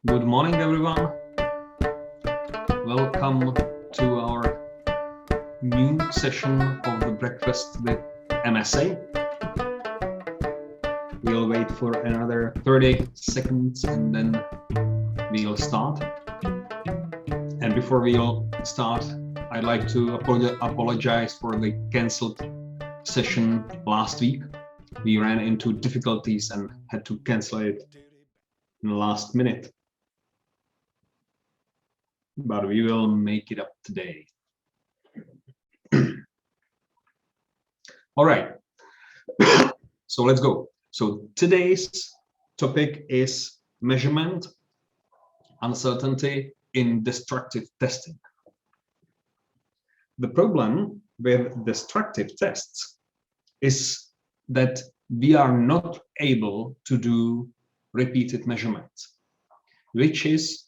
Good morning, everyone. Welcome to our new session of the Breakfast with MSA. We'll wait for another 30 seconds and then we'll start. And before we'll start, I'd like to apologize for the cancelled session last week. We ran into difficulties and had to cancel it in the last minute. But we will make it up today. All right, so let's go. So today's topic is measurement uncertainty in destructive testing. The problem with destructive tests is that we are not able to do repeated measurements, which is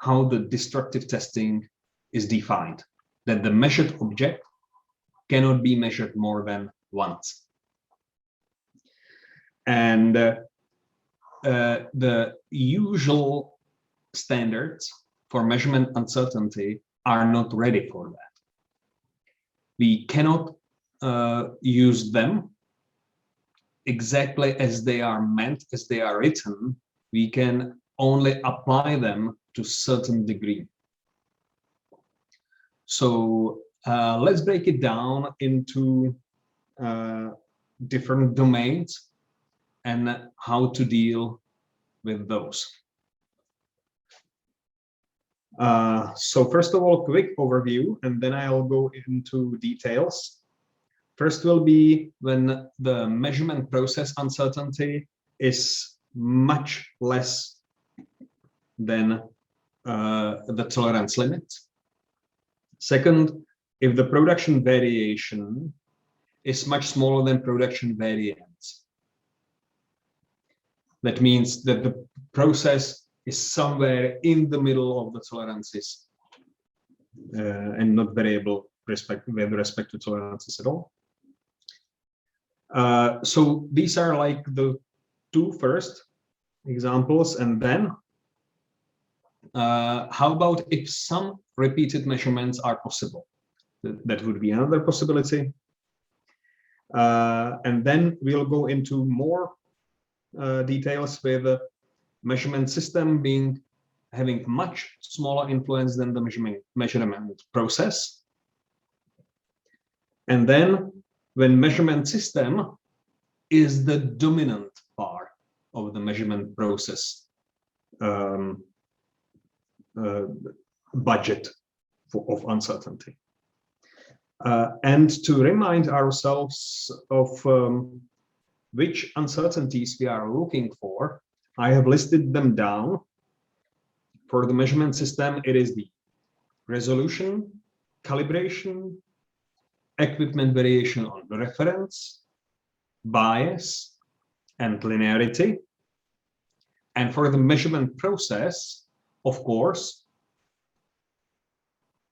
how the destructive testing is defined, that the measured object cannot be measured more than once. And the usual standards for measurement uncertainty are not ready for that. We cannot use them exactly as they are meant, as they are written. We can only apply them to a certain degree. So let's break it down into different domains and how to deal with those. So first of all, quick overview, and then I'll go into details. First will be when the measurement process uncertainty is much less than the tolerance limit. Second, if the production variation is much smaller than production variance. That means that the process is somewhere in the middle of the tolerances and not variable with respect to tolerances at all. So these are like the two first examples, and then how about if some repeated measurements are possible? That would be another possibility. And then we'll go into more details with the measurement system having much smaller influence than the measurement process. And then when measurement system is the dominant part of the measurement process budget of uncertainty. And to remind ourselves of which uncertainties we are looking for, I have listed them down. For the measurement system, it is the resolution, calibration, equipment variation on the reference, bias, and linearity. And for the measurement process, of course,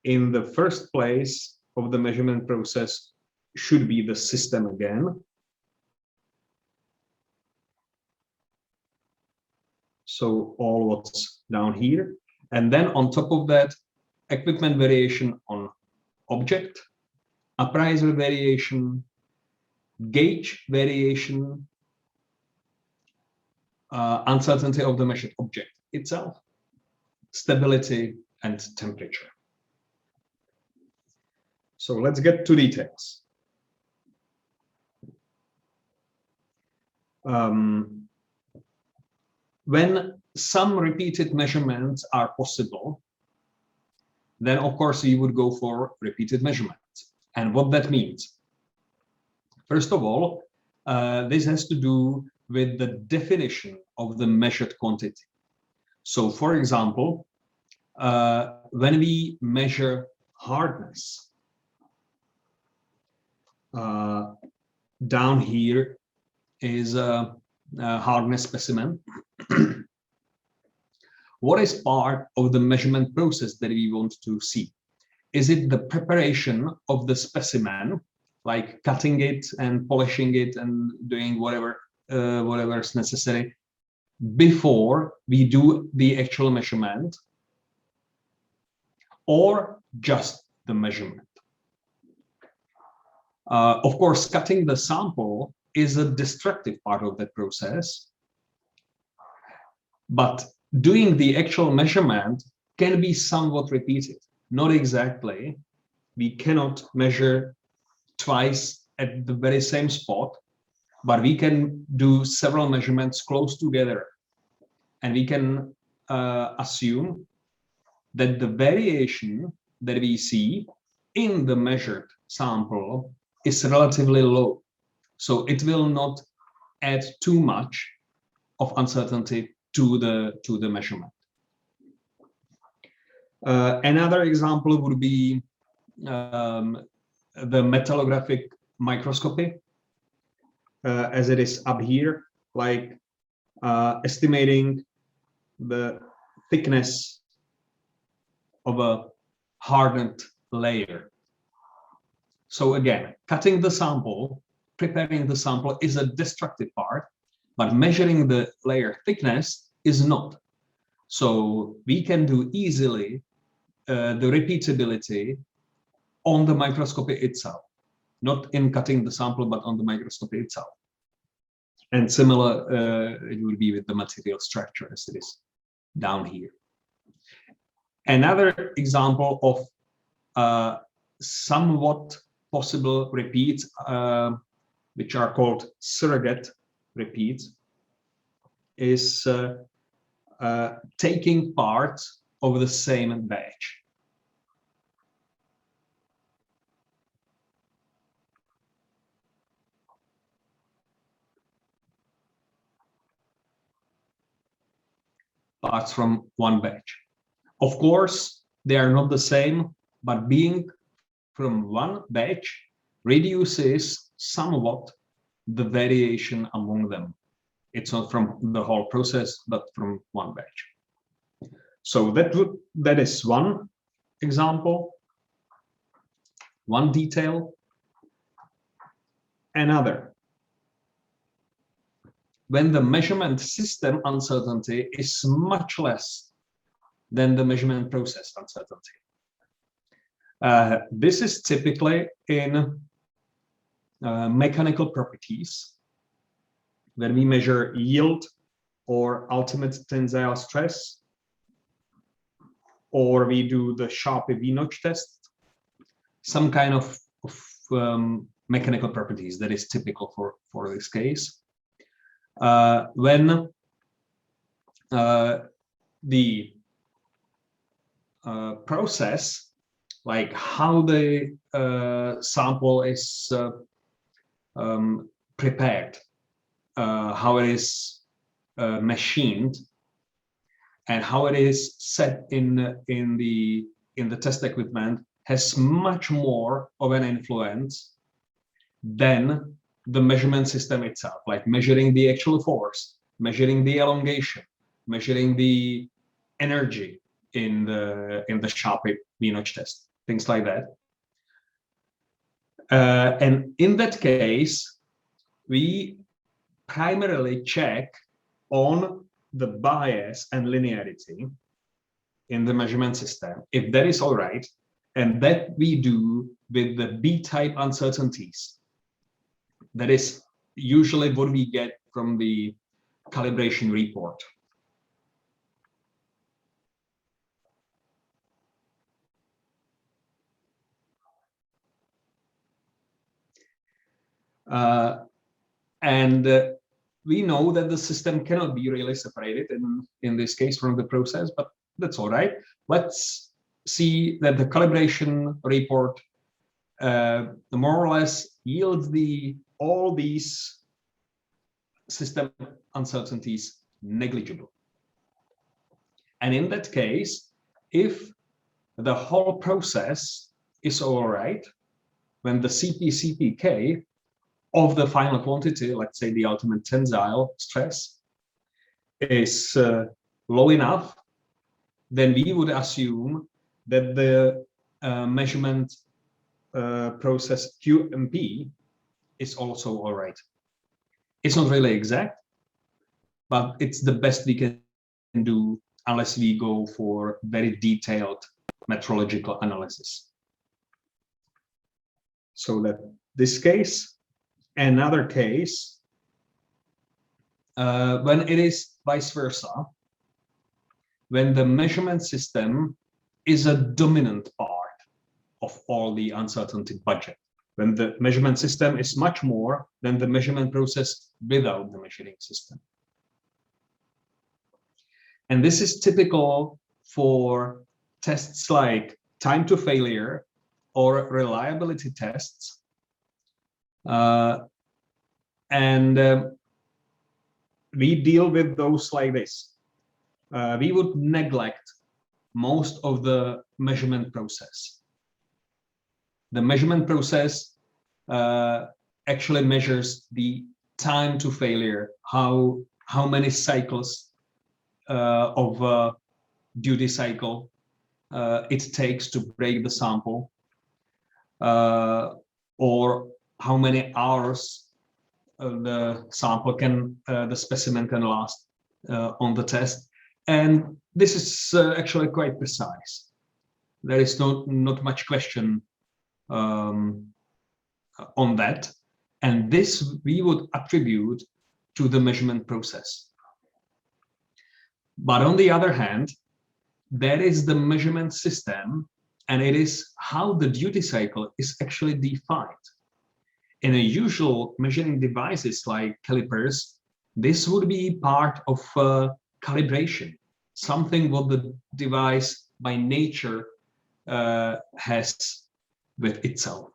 in the first place of the measurement process should be the system again. So all what's down here. And then on top of that, equipment variation on object, appraiser variation, gauge variation, uncertainty of the measured object itself, stability, and temperature. So let's get to details. When some repeated measurements are possible, then of course you would go for repeated measurements. And what that means? First of all, this has to do with the definition of the measured quantity. So for example, when we measure hardness, down here is a hardness specimen. What is part of the measurement process that we want to see? Is it the preparation of the specimen, like cutting it and polishing it and doing whatever is necessary? before we do the actual measurement, or just the measurement. Of course, cutting the sample is a destructive part of that process, but doing the actual measurement can be somewhat repeated. Not exactly. We cannot measure twice at the very same spot, but we can do several measurements close together. And we can assume that the variation that we see in the measured sample is relatively low. So it will not add too much of uncertainty to the measurement. Another example would be the metallographic microscopy, as it is up here, like estimating the thickness of a hardened layer. So again, cutting the sample, preparing the sample is a destructive part, but measuring the layer thickness is not. So we can do easily the repeatability on the microscopy itself, not in cutting the sample, but on the microscopy itself. And similar, it will be with the material structure as it is down here. Another example of somewhat possible repeats, which are called surrogate repeats, is taking parts of the same batch. Parts from one batch. Of course, they are not the same, but being from one batch reduces somewhat the variation among them. It's not from the whole process, but from one batch. So that is one example, one detail. Another, when the measurement system uncertainty is much less than the measurement process uncertainty. This is typically in mechanical properties, when we measure yield or ultimate tensile stress, or we do the Sharpe V-notch test, some kind of mechanical properties that is typical for this case. When the process, like how the sample is prepared, how it is machined, and how it is set in the test equipment, has much more of an influence than the measurement system itself, like measuring the actual force, measuring the elongation, measuring the energy in the Sharpe V-notch test, things like that. And in that case, we primarily check on the bias and linearity in the measurement system, if that is all right, and that we do with the B-type uncertainties. That is usually what we get from the calibration report. We know that the system cannot be really separated in this case from the process, but that's all right. Let's see that the calibration report more or less yields all these system uncertainties negligible. And in that case, if the whole process is all right, when the CP/CPK of the final quantity, let's say the ultimate tensile stress, is low enough, then we would assume that the measurement process QMP is also all right. It's not really exact, but it's the best we can do unless we go for very detailed metrological analysis. So that this case, another case, when it is vice versa, when the measurement system is a dominant part of all the uncertainty budget, when the measurement system is much more than the measurement process without the measuring system. And this is typical for tests like time to failure or reliability tests. We deal with those like this. We would neglect most of the measurement process. The measurement process actually measures the time to failure, how many cycles of duty cycle it takes to break the sample, or how many hours the sample the specimen can last on the test. And this is actually quite precise. There is not much question on that. And this we would attribute to the measurement process. But on the other hand, there is the measurement system, and it is how the duty cycle is actually defined. In a usual measuring devices like calipers, this would be part of calibration, something what the device by nature has with itself.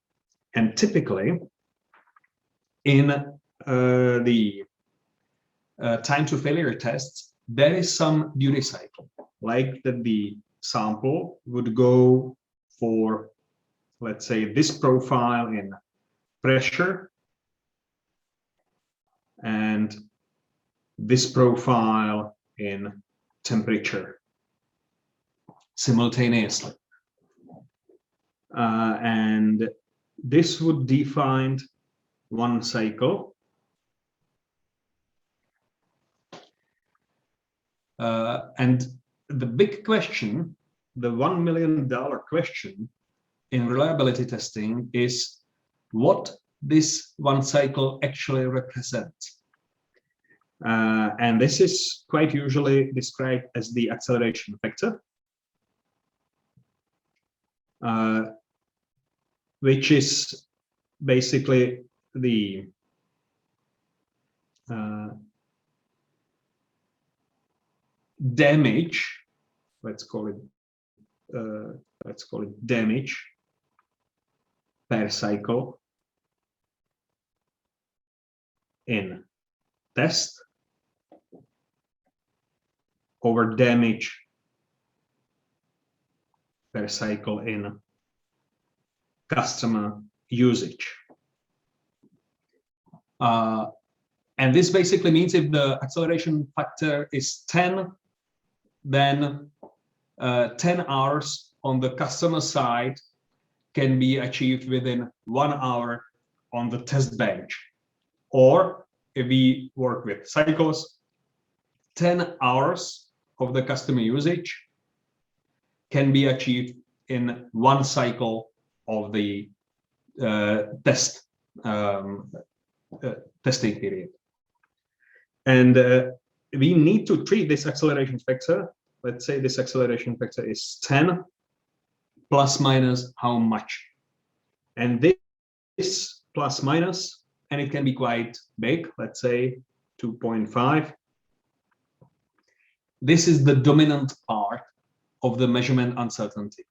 And typically, in the time to failure tests, there is some duty cycle, like that the sample would go for, let's say, this profile in pressure and this profile in temperature simultaneously. And this would define one cycle. And the big question, the $1 million question in reliability testing is what this one cycle actually represents. And this is quite usually described as the acceleration factor, which is basically the damage, let's call it damage per cycle in test over damage per cycle in customer usage. And this basically means if the acceleration factor is 10, then 10 hours on the customer side can be achieved within 1 hour on the test bench. Or if we work with cycles, 10 hours of the customer usage can be achieved in one cycle of the testing period. And we need to treat this acceleration factor. Let's say this acceleration factor is 10 plus minus how much. And this plus minus, and it can be quite big, let's say 2.5. This is the dominant part of the measurement uncertainty.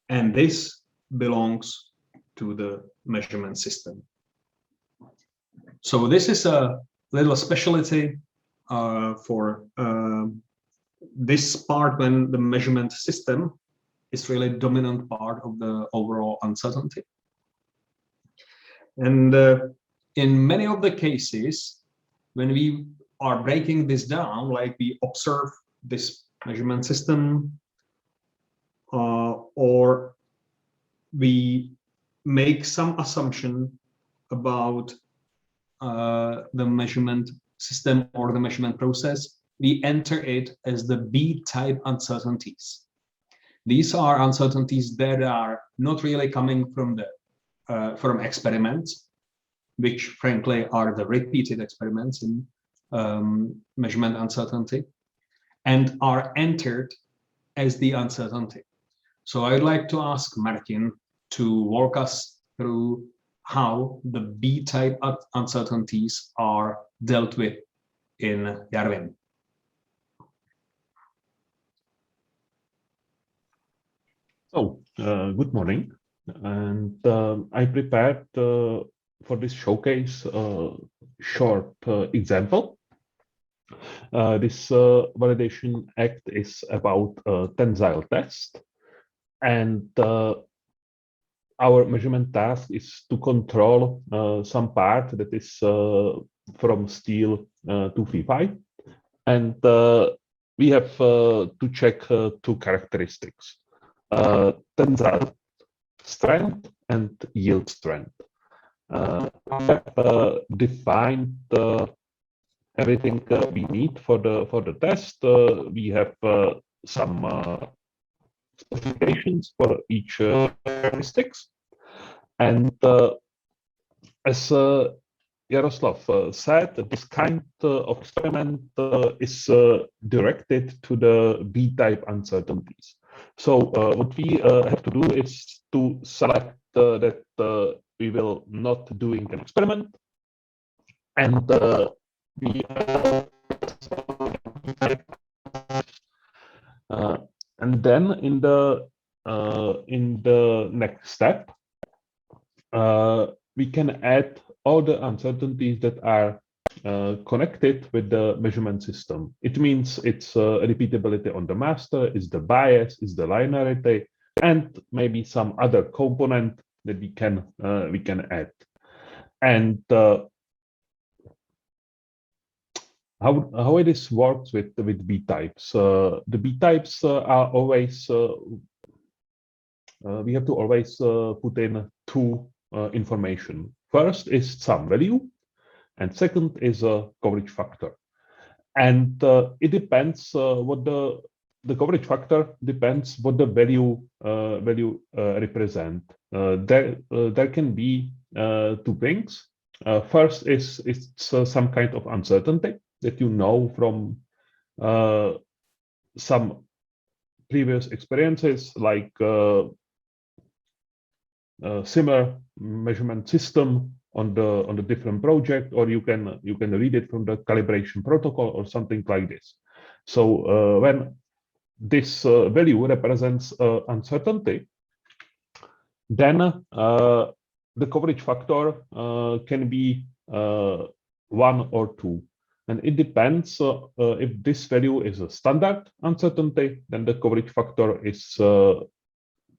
And this belongs to the measurement system. So this is a little specialty for this part when the measurement system is really a dominant part of the overall uncertainty. And in many of the cases, when we are breaking this down, like we observe this measurement system, or we make some assumption about the measurement system or the measurement process, we enter it as the B-type uncertainties. These are uncertainties that are not really coming from the from experiments, which frankly are the repeated experiments in measurement uncertainty, and are entered as the uncertainty. So I'd like to ask Martin to walk us through how the B-type uncertainties are dealt with in Yarvin. So, good morning, and I prepared for this showcase a short example. This validation act is about a tensile test, and our measurement task is to control some part that is from steel 235, and we have to check two characteristics: tensile strength and yield strength. We have defined everything we need for the test. We have some specifications for each characteristics, and as Yaroslav said, this kind of experiment is directed to the B-type uncertainties. So what we have to do is to select that we will not doing an experiment, and we and then in the next step we can add all the uncertainties that are connected with the measurement system. It means it's repeatability on the master, is the bias, is the linearity, and maybe some other component that we can add. And how it works with B types. The B types are always we have to always put in two information. First is some value, and second is a coverage factor. And it depends what the coverage factor depends what the value represent. There can be two things. First is it's some kind of uncertainty that you know from some previous experiences, like similar measurement system on the different project, or you can read it from the calibration protocol or something like this. So when this value represents uncertainty, then the coverage factor can be 1 or 2. And it depends if this value is a standard uncertainty, then the coverage factor is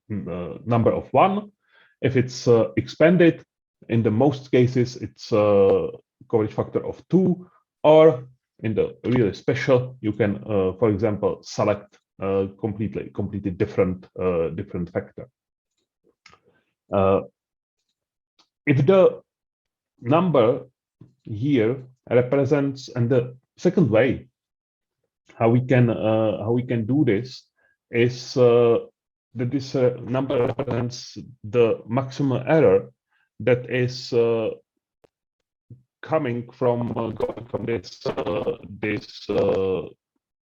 number of 1. If it's expanded, in the most cases, it's a coverage factor of 2, or in the really special, you can, for example, select a completely different factor. If the number here represents, and the second way how we can do this is that this number represents the maximum error that is coming from this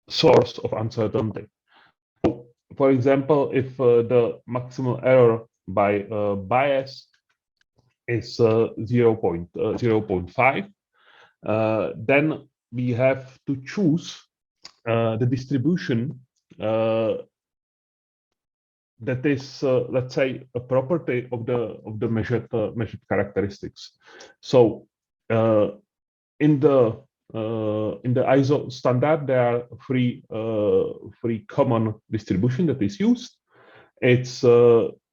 source of uncertainty. So, for example, if the maximum error by bias is 0.5, then we have to choose the distribution that is, let's say, a property of the measured characteristics. So in the ISO standard, there are three common distribution that is used. It's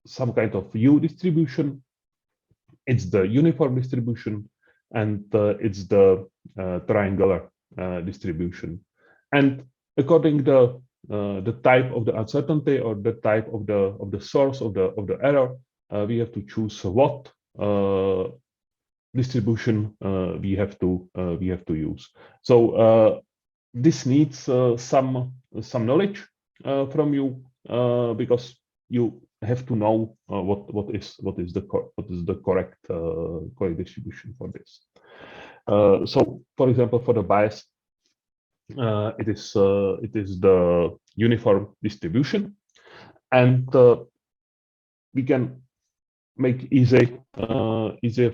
some kind of U distribution, it's the uniform distribution, and it's the triangular distribution. And according to the type of the uncertainty or the type of the source of the error, we have to choose what distribution we have to use. So this needs some knowledge from you because you have to know what is the correct distribution for this. So, for example, for the bias, it is the uniform distribution, and we can make easier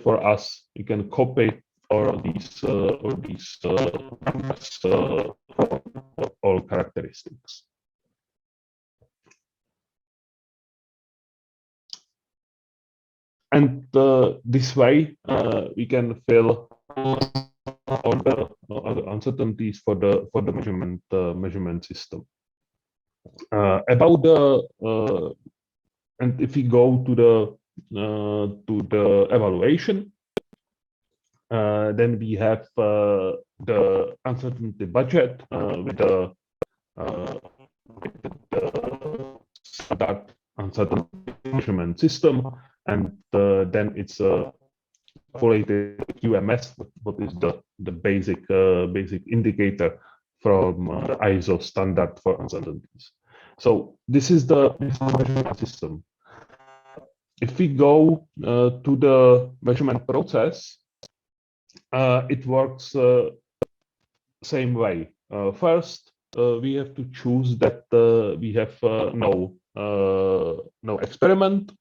for us. We can copy all these numbers for all characteristics. And this way, we can fill all the uncertainties for the measurement system. About the and if we go to the evaluation, then we have the uncertainty budget with the standard uncertainty measurement system, and then it's calculated QMS, what is the basic indicator from the ISO standard for uncertainties. So this is the measurement system. If we go to the measurement process, it works same way. First, we have to choose that we have no experiment,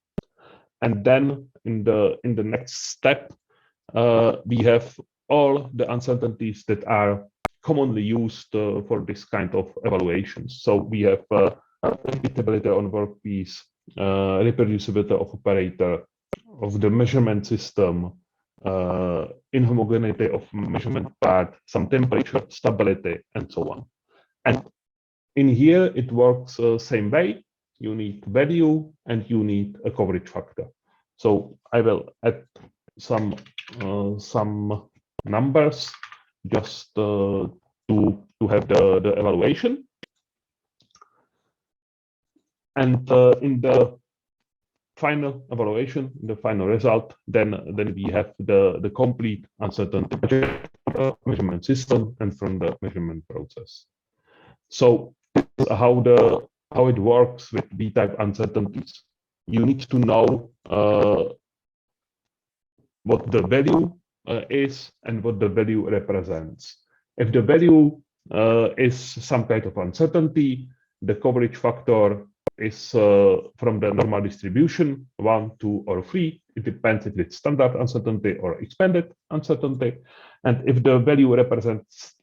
and then in the next step, we have all the uncertainties that are commonly used for this kind of evaluations. So we have repeatability on workpiece, reproducibility of operator, of the measurement system, inhomogeneity of measurement part, some temperature, stability, and so on. And in here, it works same way. You need value and you need a coverage factor. So I will add some numbers just to have the evaluation. And in the final evaluation, the final result, then we have the complete uncertainty measurement system and from the measurement process. So how it works with B-type uncertainties. You need to know what the value is and what the value represents. If the value is some kind of uncertainty, the coverage factor is from the normal distribution, 1, 2, or 3. It depends if it's standard uncertainty or expanded uncertainty. And if the value represents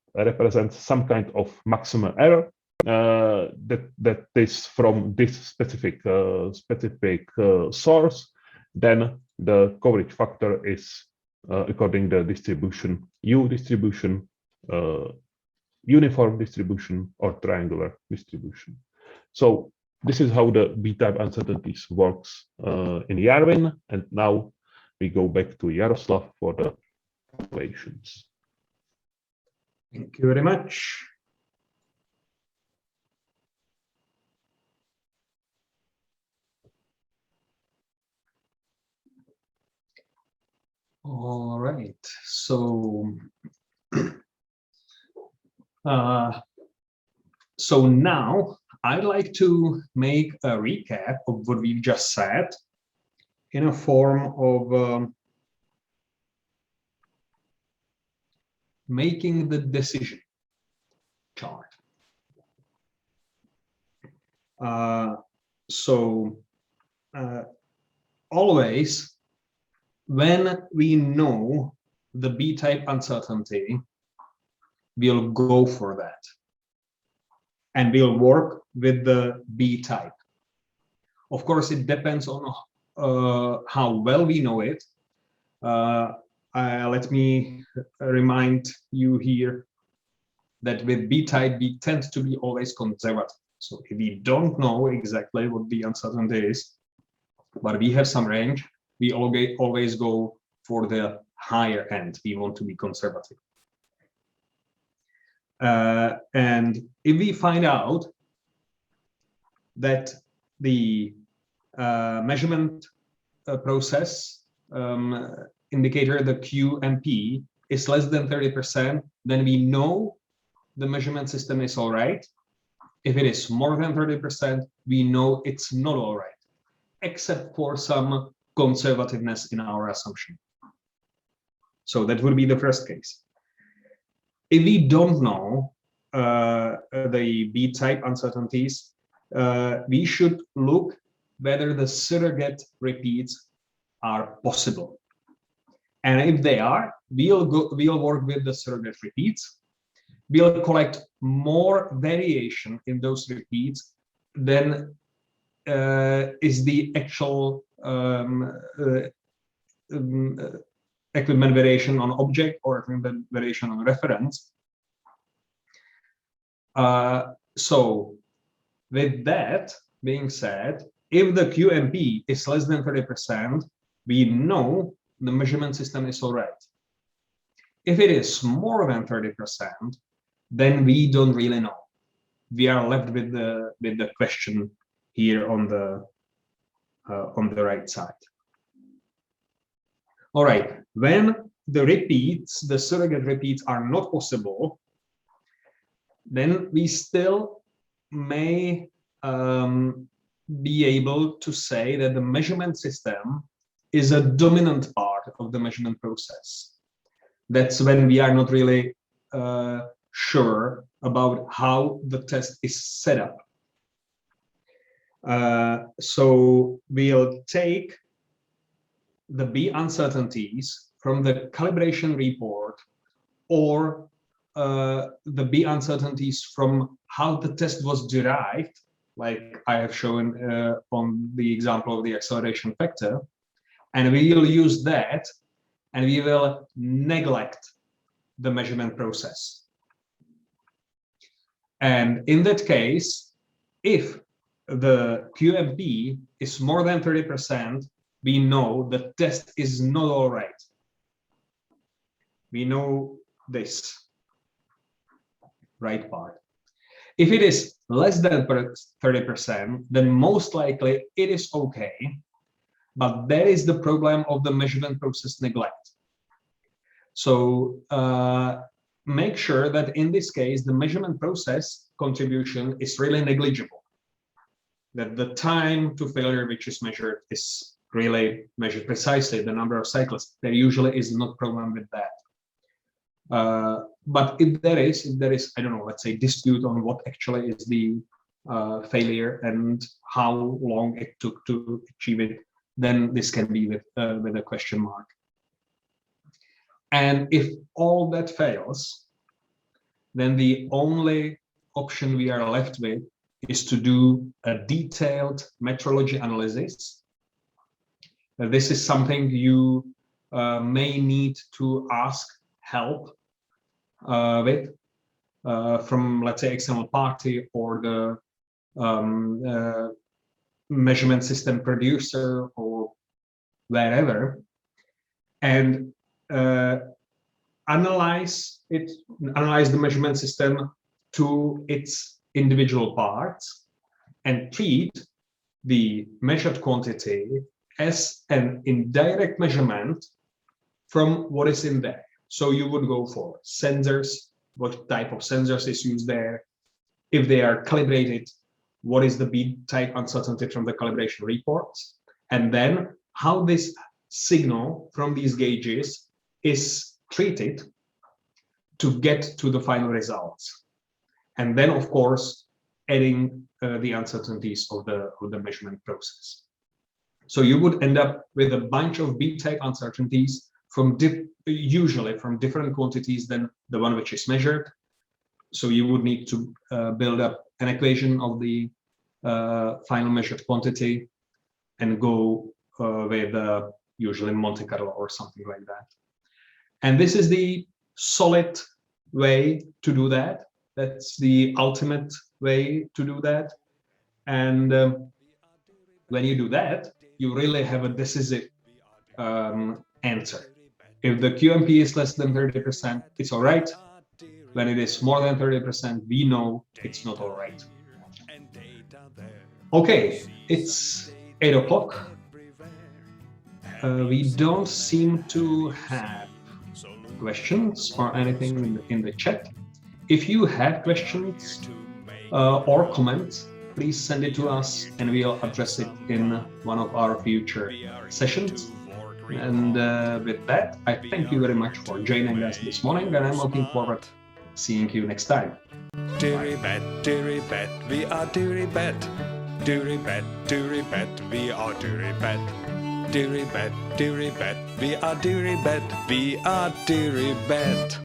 some kind of maximum error, that is from this specific source, then the coverage factor is according to the distribution, U distribution, uniform distribution, or triangular distribution. So this is how the B-type uncertainties works in Yarvin. And now we go back to Jaroslav for the calculations. Thank you very much. All right, so so now I'd like to make a recap of what we've just said in a form of making the decision chart. Always, when we know the B-type uncertainty, we'll go for that. And we'll work with the B-type. Of course, it depends on how well we know it. Let me remind you here that with B-type, we tend to be always conservative. So if we don't know exactly what the uncertainty is, but we have some range, we always go for the higher end. We want to be conservative. And if we find out that the measurement process indicator, the QMP, is less than 30%, then we know the measurement system is all right. If it is more than 30%, we know it's not all right, except for some conservativeness in our assumption. So that would be the first case. If we don't know the B-type uncertainties, we should look whether the surrogate repeats are possible. And if they are, we'll work with the surrogate repeats. We'll collect more variation in those repeats than is the actual equipment variation on object or equipment variation on reference. So with that being said, if the QMP is less than 30%, we know the measurement system is all right. If it is more than 30%, then we don't really know. We are left with the question here on the right side. All right, when the repeats, the surrogate repeats, are not possible, then we still may be able to say that the measurement system is a dominant part of the measurement process. That's when we are not really sure about how the test is set up. So we'll take the B uncertainties from the calibration report or the B uncertainties from how the test was derived, like I have shown on the example of the acceleration factor, and we will use that and we will neglect the measurement process. And in that case, if the QMP is more than 30%, we know the test is not all right. We know this right part. If it is less than 30%, then most likely it is okay, but that is the problem of the measurement process neglect. So make sure that in this case, the measurement process contribution is really negligible, that the time to failure which is measured is really measured precisely, the number of cycles. There usually is no problem with that. But if there is, I don't know, let's say dispute on what actually is the failure and how long it took to achieve it, then this can be with a question mark. And if all that fails, then the only option we are left with is to do a detailed metrology analysis. This is something you may need to ask help with from, let's say, external party or the measurement system producer or wherever, and analyze the measurement system to its individual parts and treat the measured quantity as an indirect measurement from what is in there. So you would go for sensors, what type of sensors is used there, if they are calibrated, what is the B-type uncertainty from the calibration reports, and then how this signal from these gauges is treated to get to the final results. And then, of course, adding the uncertainties of the measurement process. So you would end up with a bunch of B-type uncertainties from usually from different quantities than the one which is measured. So you would need to build up an equation of the final measured quantity and go with usually Monte Carlo or something like that. And this is the solid way to do that. That's the ultimate way to do that. And when you do that, you really have a decisive answer. If the QMP is less than 30%, it's all right. When it is more than 30%, we know it's not all right. Okay, it's 8 o'clock. We don't seem to have questions or anything in the chat. If you have questions or comments, please send it to us and we'll address it in one of our future sessions. And with that, I thank you very much for joining us this morning, and I'm looking forward to seeing you next time. Do-re-bet, we are do-re-bet. Do-re-bet, we are do-re-bet. Do-re-bet, we are do-re-bet. We are do-re-bet.